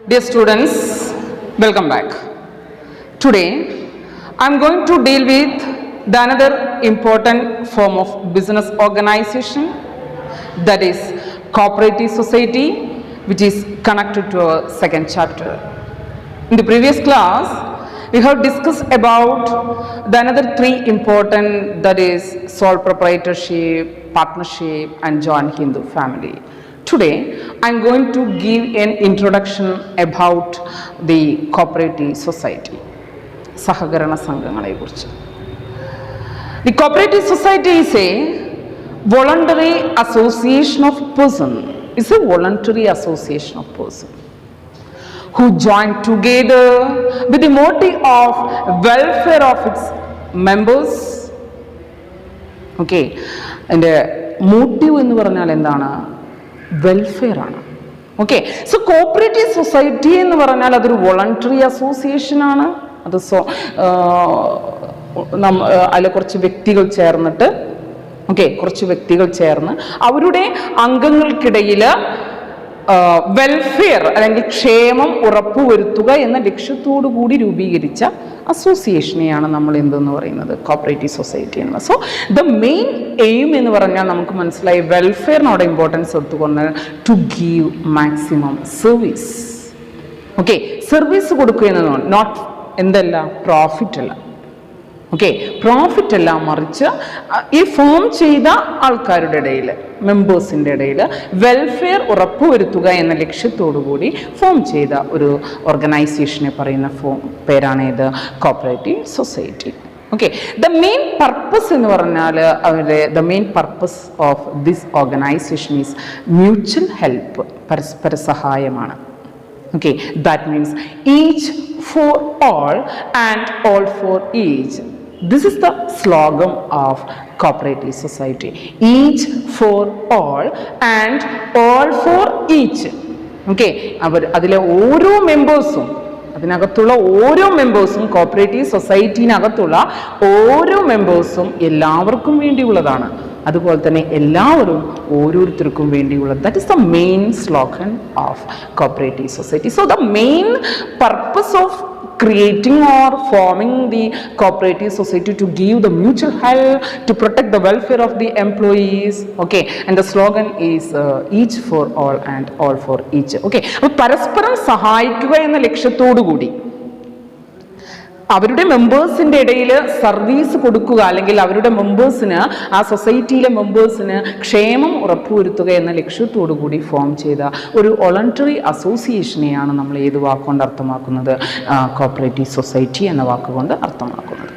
Dear students, welcome back. Today, I am going to deal with another important form of business organization, that is cooperative society, which is connected to our second chapter. In the previous class, we have discussed about the another three important, that is sole proprietorship, partnership and joint Hindu family. Today, I am going to give an introduction about the cooperative society. Sahagarana Sangamale Kurcha. The cooperative society is a voluntary association of persons. It's a voluntary association of persons who join together with the motive of welfare of its members. Okay, and motive in the welfare. Okay, so cooperative society in the voluntary association. So, കുറച്ച് വ്യക്തികൾ ചേർന്നിട്ട് കുറച്ച് വ്യക്തികൾ ചേർന്ന് അവരുടെ അംഗങ്ങൾക്കിടയിൽ welfare അല്ലെങ്കിൽ ക്ഷേമം ഉറപ്പുവരുത്തുക എന്ന ലക്ഷ്യത്തോടു കൂടി രൂപീകരിച്ച അസോസിയേഷനെയാണ് നമ്മൾ എന്തെന്ന് പറയുന്നത് കോപ്പറേറ്റീവ് സൊസൈറ്റി എന്ന്. സോ ദ മെയിൻ എയിം എന്ന് പറഞ്ഞാൽ നമുക്ക് മനസ്സിലായി വെൽഫെയറിനോട് ഇമ്പോർട്ടൻസ് എടുത്തുകൊണ്ട് to give maximum service. Okay, service കൊടുക്കുക എന്നതാണ്, നോട്ട് എന്തല്ല പ്രോഫിറ്റ് അല്ല. ഓക്കെ, പ്രോഫിറ്റ് അല്ല, മറിച്ച് ഈ ഫോം ചെയ്ത ആൾക്കാരുടെ ഇടയിൽ, മെമ്പേഴ്സിൻ്റെ ഇടയിൽ വെൽഫെയർ ഉറപ്പുവരുത്തുക എന്ന ലക്ഷ്യത്തോടു കൂടി ഫോം ചെയ്ത ഒരു ഓർഗനൈസേഷനെ പറയുന്ന പേരാണ് ഇത് cooperative society. Okay, the main purpose എന്ന് പറഞ്ഞാൽ the main purpose of this organisation is mutual help, പരസ്പര സഹായമാണ്. Okay, that means each for all and all for each. This is the slogan of cooperative society. Each for all and all for each. Okay, അതിലെ ഓരോ മെമ്പേഴ്സും, അതിനകത്തുള്ള ഓരോ മെമ്പേഴ്സും, cooperative സൊസൈറ്റിനകത്തുള്ള ഓരോ മെമ്പേഴ്സും എല്ലാവർക്കും വേണ്ടിയുള്ളതാണ്. അതുപോലെ തന്നെ എല്ലാവരും ഓരോരുത്തർക്കും വേണ്ടിയുള്ളത്. That is the main slogan of cooperative society. So the main purpose of creating or forming the cooperative society to give the mutual help, to protect the welfare of the employees. Okay, and the slogan is each for all and all for each. Okay, അപ്പോൾ പരസ്പരം സഹായിക്കുക എന്ന ലക്ഷ്യത്തോടു കൂടി അവരുടെ മെമ്പേഴ്സിൻ്റെ ഇടയിൽ service കൊടുക്കുക, അല്ലെങ്കിൽ അവരുടെ മെമ്പേഴ്സിന്, ആ സൊസൈറ്റിയിലെ മെമ്പേഴ്സിന് ക്ഷേമം ഉറപ്പുവരുത്തുക എന്ന ലക്ഷ്യത്തോടു കൂടി ഫോം ചെയ്ത ഒരു വോളണ്ടറി അസോസിയേഷനെയാണ് നമ്മൾ ഏത് വാക്കുകൊണ്ട് അർത്ഥമാക്കുന്നത്? കോപ്പറേറ്റീവ് സൊസൈറ്റി എന്ന വാക്കുകൊണ്ട് അർത്ഥമാക്കുന്നത്.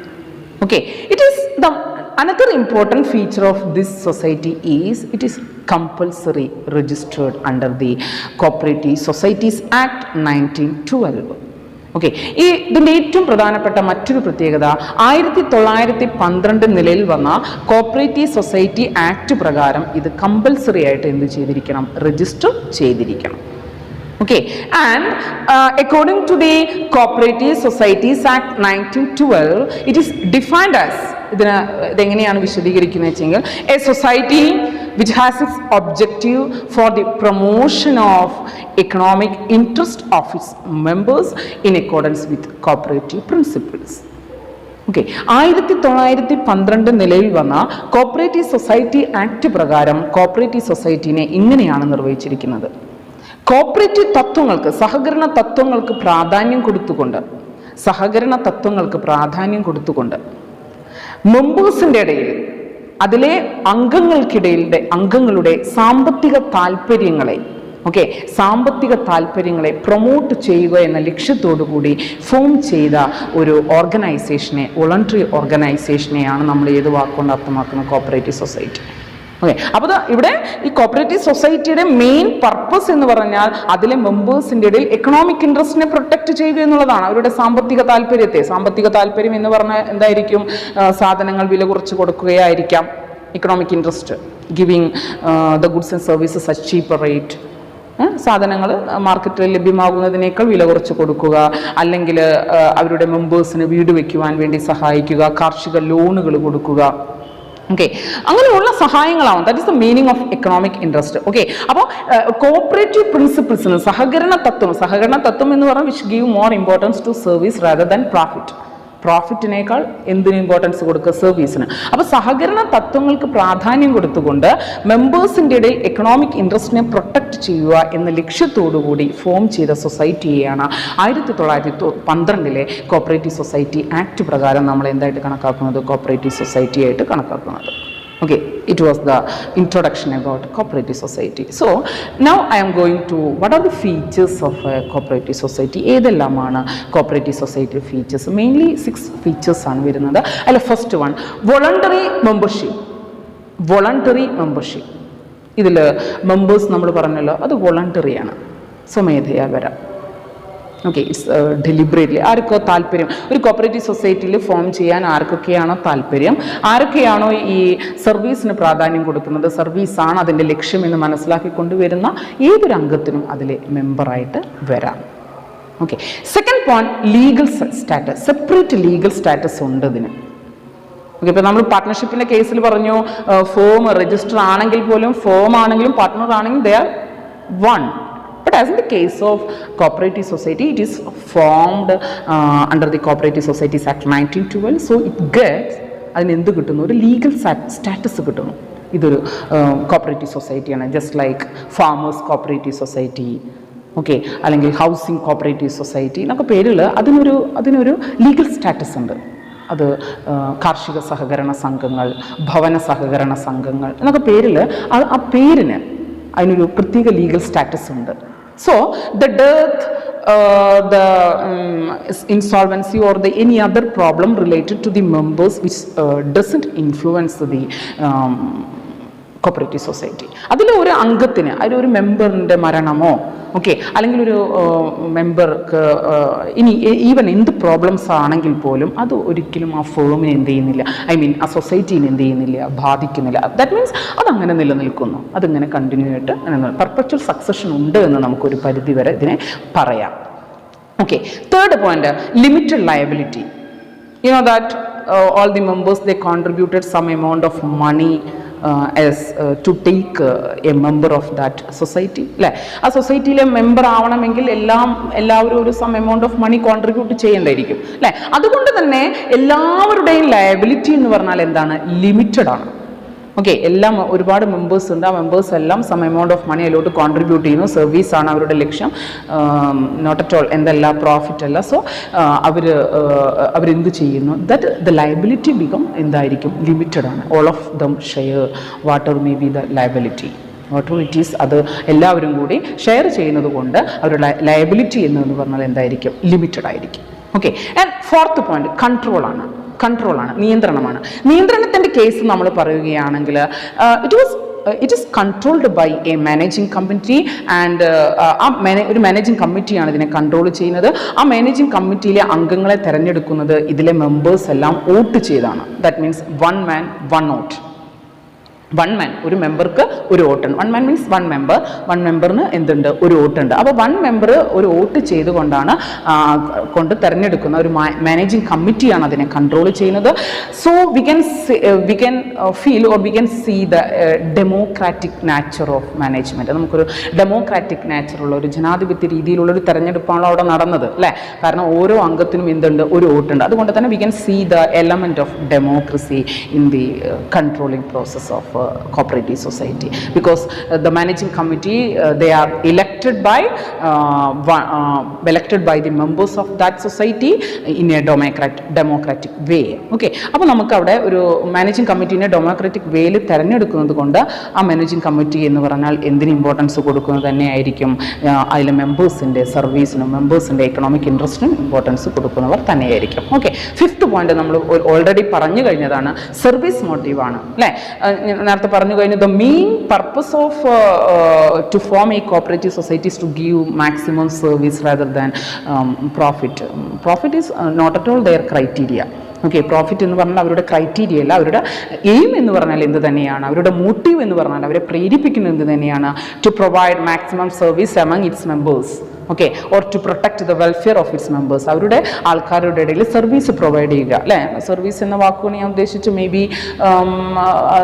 Okay, it is the another important feature of this society is it is compulsory registered under the Cooperative Societies Act 1912. Okay, ഇതിൻ്റെ ഏറ്റവും പ്രധാനപ്പെട്ട മറ്റൊരു പ്രത്യേകത 1912 നിലയിൽ വന്ന കോപ്പറേറ്റീവ് സൊസൈറ്റി ആക്ട് പ്രകാരം ഇത് കമ്പൽസറി ആയിട്ട് എന്ത് ചെയ്തിരിക്കണം? രജിസ്റ്റർ ചെയ്തിരിക്കണം. Okay, and according to the Cooperative Societies Act 1912, it is defined as, ഇതെങ്ങനെയാണ് വിശദീകരിക്കുന്നത് വെച്ചെങ്കിൽ, A society which has its objective for the promotion of economic interest of its members in accordance with cooperative principles. Okay, 1912 നിലയിൽ വന്ന cooperative society act പ്രകാരം cooperative സൊസൈറ്റിനെ ഇങ്ങനെയാണ് നിർവഹിച്ചിരിക്കുന്നത്. Cooperative തത്വങ്ങൾക്ക്, സഹകരണ തത്വങ്ങൾക്ക് പ്രാധാന്യം കൊടുത്തുകൊണ്ട് മെമ്പേഴ്സിൻ്റെ ഇടയിൽ, അതിലെ അംഗങ്ങളുടെ സാമ്പത്തിക താല്പര്യങ്ങളെ പ്രൊമോട്ട് ചെയ്യുക എന്ന ലക്ഷ്യത്തോടു കൂടി ഫോം ചെയ്ത ഒരു ഓർഗനൈസേഷനെ, വോളണ്ടറി ഓർഗനൈസേഷനെയാണ് നമ്മൾ ഏത് വാക്കുകൊണ്ട് അർത്ഥമാക്കുന്നത്? Cooperative society. ഓക്കെ, അപ്പോൾ ഇവിടെ ഈ കോപ്പറേറ്റീവ് സൊസൈറ്റിയുടെ മെയിൻ പർപ്പസ് എന്ന് പറഞ്ഞാൽ അതിലെ മെമ്പേഴ്സിൻ്റെ ഇടയിൽ എക്കണോമിക് ഇൻട്രസ്റ്റിനെ പ്രൊട്ടക്റ്റ് ചെയ്യുക എന്നുള്ളതാണ്. അവരുടെ സാമ്പത്തിക താല്പര്യം എന്ന് പറഞ്ഞാൽ എന്തായിരിക്കും? സാധനങ്ങൾ വില കുറച്ച് കൊടുക്കുകയായിരിക്കാം. Economic interest, giving the goods and services at cheaper rate. സാധനങ്ങൾ മാർക്കറ്റിൽ ലഭ്യമാകുന്നതിനേക്കാൾ വില കുറച്ച് കൊടുക്കുക, അല്ലെങ്കിൽ അവരുടെ മെമ്പേഴ്സിന് വീട് വയ്ക്കുവാൻ വേണ്ടി സഹായിക്കുക, കാർഷിക ലോണുകൾ കൊടുക്കുക. ഓക്കെ, അങ്ങനെയുള്ള സഹായങ്ങളാവും. That is the meaning of economic interest. Okay, അപ്പോൾ കോപ്പറേറ്റീവ് പ്രിൻസിപ്പിൾസിന് സഹകരണ തത്വം എന്ന് പറഞ്ഞാൽ which give more importance to service rather than പ്രോഫിറ്റിനേക്കാൾ എന്തിന് ഇമ്പോർട്ടൻസ് കൊടുക്കുക? സർവീസിന്. അപ്പോൾ സഹകരണ തത്വങ്ങൾക്ക് പ്രാധാന്യം കൊടുത്തുകൊണ്ട് മെമ്പേഴ്സിൻ്റെ ഇടയിൽ എക്കണോമിക് ഇൻട്രസ്റ്റിനെ പ്രൊട്ടക്റ്റ് ചെയ്യുക എന്ന ലക്ഷ്യത്തോടു കൂടി ഫോം ചെയ്ത സൊസൈറ്റിയെയാണ് 1912 കോപ്പറേറ്റീവ് സൊസൈറ്റി ആക്ട് പ്രകാരം നമ്മൾ എന്തായിട്ട് കണക്കാക്കുന്നത്? കോപ്പറേറ്റീവ് സൊസൈറ്റി ആയിട്ട് കണക്കാക്കുന്നത്. Okay, it was the introduction about cooperative society. So now I am going to what are the features of a cooperative society. ഏതെല്ലാമാണ് cooperative society features? Mainly 6 features ആണ് വരുന്നത്. അതിൽ first one voluntary membership. ഇതിൽ members നമ്മൾ പറഞ്ഞല്ലോ, അത് വോളണ്ടറിയാണ്, സ്വമേധയാ വരാം. Okay, it's deliberately. ആർക്കോ താല്പര്യം ഒരു കോപ്പറേറ്റീവ് സൊസൈറ്റിയിൽ ഫോം ചെയ്യാൻ ആർക്കൊക്കെയാണോ താല്പര്യം, ആരൊക്കെയാണോ ഈ സർവീസിന് പ്രാധാന്യം കൊടുക്കുന്നത്, സർവീസാണ് അതിൻ്റെ ലക്ഷ്യമെന്ന് മനസ്സിലാക്കിക്കൊണ്ടുവരുന്ന ഏതൊരു അംഗത്തിനും അതിൽ മെമ്പറായിട്ട് വരാം. Okay, second point legal status. Separate legal status ഉണ്ട് ഇതിന്. ഓക്കെ, ഇപ്പോൾ നമ്മൾ പാർട്ട്ണർഷിപ്പിൻ്റെ കേസിൽ പറഞ്ഞു ഫോം രജിസ്റ്റർ ആണെങ്കിൽ പോലും, ഫോം ആണെങ്കിലും പാർട്ട്ണർ ആണെങ്കിലും they are one. But as in the case of cooperative society, it is formed under the Cooperative Societies Act 1912. So it gets അതിന് എന്ത് കിട്ടുന്നു? ഒരു ലീഗൽ സ്റ്റാറ്റസ് കിട്ടുന്നു. ഇതൊരു കോപ്പറേറ്റീവ് സൊസൈറ്റിയാണ്. Just like farmers cooperative society, okay, അല്ലെങ്കിൽ housing cooperative society എന്നൊക്കെ പേരിൽ അതിനൊരു ലീഗൽ സ്റ്റാറ്റസ് ഉണ്ട്. അത് കാർഷിക സഹകരണ സംഘങ്ങൾ, ഭവന സഹകരണ സംഘങ്ങൾ എന്നൊക്കെ പേരിൽ ആ പേരിന് അതിനൊരു പ്രത്യേക ലീഗൽ സ്റ്റാറ്റസ് ഉണ്ട്. So the death, the insolvency or the any other problem related to the members which doesn't influence the cooperative society. അതിൽ ഒരു അംഗത്തിന്, അതിലൊരു മെമ്പറിൻ്റെ മരണമോ ഓക്കെ, അല്ലെങ്കിൽ ഒരു മെമ്പർക്ക് ഇനി ഈവൻ എന്ത് പ്രോബ്ലംസ് ആണെങ്കിൽ പോലും അത് ഒരിക്കലും ആ ഫേമിനെ എന്ത് ചെയ്യുന്നില്ല, ആ സൊസൈറ്റീനെ എന്ത് ചെയ്യുന്നില്ല, ബാധിക്കുന്നില്ല. ദാറ്റ് മീൻസ് അതങ്ങനെ നിലനിൽക്കുന്നു, അതിങ്ങനെ കണ്ടിന്യൂ ആയിട്ട് പെർപ്പച്വൽ സക്സഷൻ ഉണ്ട് എന്ന് നമുക്കൊരു പരിധി വരെ ഇതിനെ പറയാം. Okay, third point limited liability. You know that all the members they contributed some amount of money to take a member of that society. അല്ലേ, ആ സൊസൈറ്റിയിലെ മെമ്പർ ആവണമെങ്കിൽ എല്ലാവരും ഒരു some amount of money contribute ചെയ്യേണ്ടതായിരിക്കും അല്ലേ. അതുകൊണ്ട് തന്നെ എല്ലാവരുടെയും ലയബിലിറ്റി എന്ന് പറഞ്ഞാൽ എന്താണ്? ലിമിറ്റഡ് ആണ്. ഓക്കെ, എല്ലാം ഒരുപാട് മെമ്പേഴ്സ് ഉണ്ട്, ആ മെമ്പേഴ്സ് എല്ലാം സം എമൗണ്ട് ഓഫ് മണി അതിലോട്ട് കോൺട്രിബ്യൂട്ട് ചെയ്യുന്നു. സർവീസാണ് അവരുടെ ലക്ഷ്യം, നോട്ട് അറ്റ് ഓൾ എന്തല്ല പ്രോഫിറ്റ് അല്ല. സോ അവരെന്ത് ചെയ്യുന്നു? ദാറ്റ് ദ ലയബിലിറ്റി ബിക്കം എന്തായിരിക്കും? ലിമിറ്റഡ് ആണ്. All of them share what ever may be the liability. What it is, അത് എല്ലാവരും കൂടി ഷെയർ ചെയ്യുന്നത് കൊണ്ട് അവരുടെ ലയബിലിറ്റി എന്ന് പറഞ്ഞാൽ എന്തായിരിക്കും? ലിമിറ്റഡ് ആയിരിക്കും. ഓക്കെ, ആൻഡ് ഫോർത്ത് പോയിന്റ് കൺട്രോളാണ്. നിയന്ത്രണമാണ്. നിയന്ത്രണത്തിൻ്റെ കേസ് നമ്മൾ പറയുകയാണെങ്കിൽ it is controlled by a managing committee and ഒരു മാനേജിങ് കമ്മിറ്റിയാണ് ഇതിനെ കൺട്രോൾ ചെയ്യുന്നത്. ആ മാനേജിങ് കമ്മിറ്റിയിലെ അംഗങ്ങളെ തിരഞ്ഞെടുക്കുന്നത് ഇതിലെ മെമ്പേഴ്സ് എല്ലാം വോട്ട് ചെയ്താണ്. That means one man one vote. ഒരു മെമ്പർക്ക് ഒരു വോട്ടുണ്ട്. വൺ മാൻ മീൻസ് വൺ മെമ്പറിന് എന്തുണ്ട്? ഒരു വോട്ടുണ്ട്. അപ്പോൾ വൺ മെമ്പർ ഒരു വോട്ട് ചെയ്തുകൊണ്ടാണ് തിരഞ്ഞെടുക്കുന്ന ഒരു മാനേജിങ് കമ്മിറ്റിയാണ് അതിനെ കൺട്രോൾ ചെയ്യുന്നത്. So we can feel or we can see the democratic nature of management. നമുക്കൊരു ഡെമോക്രാറ്റിക് നാച്ചറുള്ള ഒരു ജനാധിപത്യ രീതിയിലുള്ളൊരു തെരഞ്ഞെടുപ്പാണല്ലോ അവിടെ നടന്നത് അല്ലേ. കാരണം ഓരോ അംഗത്തിനും എന്തുണ്ട്? ഒരു വോട്ടുണ്ട്. അതുകൊണ്ട് തന്നെ we can see the element of democracy in the controlling process of cooperative society, because the managing committee they are elected by the members of that society in a democratic way. Okay, അപ്പോൾ നമുക്ക് അവിടെ ഒരു managing കമ്മിറ്റീനെ democratic വേയിൽ തിരഞ്ഞെടുക്കുന്നത് കൊണ്ട് ആ managing committee എന്ന് പറഞ്ഞാൽ എന്തിന് ഇമ്പോർട്ടൻസ് കൊടുക്കുന്നത് തന്നെയായിരിക്കും? അതിലെ മെമ്പേഴ്സിൻ്റെ സർവീസിനും മെമ്പേഴ്സിൻ്റെ എക്കണോമിക് ഇൻട്രസ്റ്റിനും ഇമ്പോർട്ടൻസ് കൊടുക്കുന്നവർ തന്നെയായിരിക്കും. ഓക്കെ, ഫിഫ്ത്ത് പോയിന്റ് നമ്മൾ ഓൾറെഡി പറഞ്ഞു കഴിഞ്ഞതാണ്, സർവീസ് മോട്ടീവാണ് അല്ലേ. നേരത്തെ പറഞ്ഞു കഴിഞ്ഞു, the main purpose of to form a cooperative society is to give maximum service rather than profit. Profit is not at all their criteria. Okay, profit എന്ന് പറഞ്ഞാൽ അവരുടെ ക്രൈറ്റീരിയ അല്ല, അവരുടെ എയിം എന്ന് പറഞ്ഞാൽ എന്ത് തന്നെയാണ്? അവരുടെ മോട്ടീവ് എന്ന് പറഞ്ഞാൽ അവരെ പ്രേരിപ്പിക്കുന്നത് എന്ത് തന്നെയാണ്? To provide maximum service among its members. Okay, or to protect the welfare of its members. അവരുടെ ആൾക്കാരുടെ ഇടയിൽ സർവീസ് പ്രൊവൈഡ് ചെയ്യുക അല്ലേ. സർവീസ് എന്ന വാക്കുകൊണ്ട് ഞാൻ ഉദ്ദേശിച്ചു മേ ബി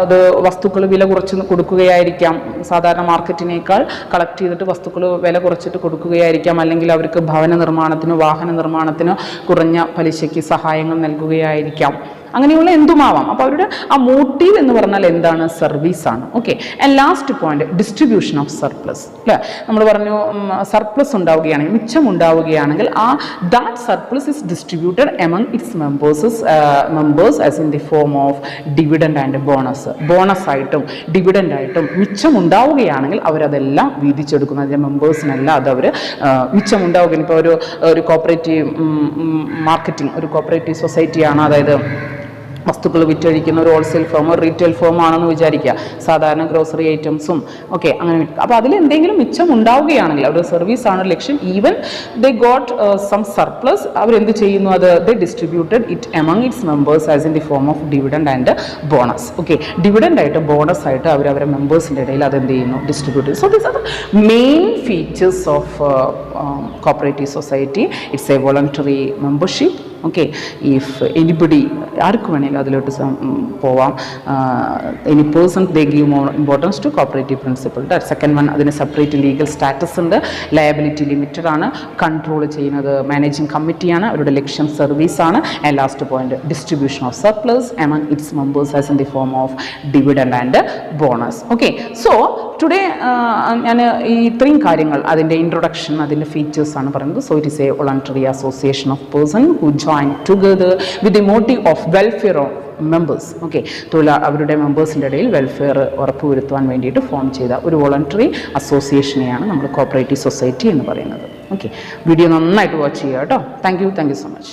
അത് വസ്തുക്കൾ വില കുറച്ച് കൊടുക്കുകയായിരിക്കാം, സാധാരണ മാർക്കറ്റിനേക്കാൾ കളക്ട് ചെയ്തിട്ട് വസ്തുക്കൾ വില കുറച്ചിട്ട് കൊടുക്കുകയായിരിക്കാം, അല്ലെങ്കിൽ അവർക്ക് ഭവന നിർമ്മാണത്തിനോ വാഹന നിർമ്മാണത്തിനോ കുറഞ്ഞ പലിശയ്ക്ക് സഹായങ്ങൾ നൽകുകയായിരിക്കാം, അങ്ങനെയുള്ള എന്തുമാവാം. അപ്പോൾ അവരുടെ ആ മോട്ടീവ് എന്ന് പറഞ്ഞാൽ എന്താണ്? സർവീസാണ്. Okay, and last point distribution of surplus അല്ലേ. നമ്മൾ പറഞ്ഞു സർപ്ലസ് ഉണ്ടാവുകയാണെങ്കിൽ, മിച്ചം ഉണ്ടാവുകയാണെങ്കിൽ that surplus is distributed among its members as in the form of dividend and bonus. ബോണസായിട്ടും ഡിവിഡൻഡായിട്ടും മിച്ചം ഉണ്ടാവുകയാണെങ്കിൽ അവരതെല്ലാം വീതിച്ചെടുക്കുന്നു. അതിൻ്റെ മെമ്പേഴ്സിനെല്ലാം അത് അവർ മിച്ചം ഉണ്ടാവുകയാണ്. ഇപ്പോൾ ഒരു കോപ്പറേറ്റീവ് മാർക്കറ്റിംഗ്, ഒരു കോപ്പറേറ്റീവ് സൊസൈറ്റിയാണ്, അതായത് വസ്തുക്കൾ വിറ്റഴിക്കുന്ന ഒരു ഹോൾസെയിൽ ഫേം, ഒരു റീറ്റെയിൽ ഫേം ആണെന്ന് വിചാരിക്കുക, സാധാരണ ഗ്രോസറി ഐറ്റംസും ഒക്കെ അങ്ങനെ. അപ്പോൾ അതിലെന്തെങ്കിലും മിച്ചം ഉണ്ടാവുകയാണെങ്കിൽ അവരുടെ സർവീസാണ് ലക്ഷ്യം. Even they got some surplus, അവരെന്ത് ചെയ്യുന്നു? അത് they distributed it among its members as in the form of dividend and bonus. Okay, dividend ആയിട്ട് ബോണസ് ആയിട്ട് അവരവരുടെ മെമ്പേഴ്സിൻ്റെ ഇടയിൽ അതെന്ത് ചെയ്യുന്നു? Distribute. So these are the main features of cooperative society. It's a voluntary membership. Okay, if anybody, ആർക്ക് വേണമെങ്കിലും അതിലോട്ട് പോവാം. Any person they give more importance to cooperative principle. Second one, അതിന് സെപ്പറേറ്റ് ലീഗൽ സ്റ്റാറ്റസ് ഉണ്ട്, liability limited ആണ്, control ചെയ്യുന്നത് managing കമ്മിറ്റിയാണ്, അവരുടെ ലക്ഷ്യം സർവീസാണ്. And last point distribution of surplus among its members as in the form of dividend and bonus. Okay, so today ഞാൻ ഈ ഇത്രയും കാര്യങ്ങൾ, അതിൻ്റെ ഇൻട്രൊഡക്ഷൻ, അതിൻ്റെ ഫീച്ചേഴ്സ് ആണ് പറയുന്നത്. So it is A voluntary association of person who join together with the motive of welfare of members. Okay, അവരുടെ മെമ്പേഴ്സിൻ്റെ ഇടയിൽ വെൽഫെയർ ഉറപ്പുവരുത്തുവാൻ വേണ്ടിയിട്ട് ഫോം ചെയ്ത ഒരു വോളണ്ടറി അസോസിയേഷനെയാണ് നമ്മൾ കോപ്പറേറ്റീവ് സൊസൈറ്റി എന്ന് പറയുന്നത്. ഓക്കെ, വീഡിയോ നന്നായിട്ട് വാച്ച് ചെയ്യുക കേട്ടോ. Thank you so much.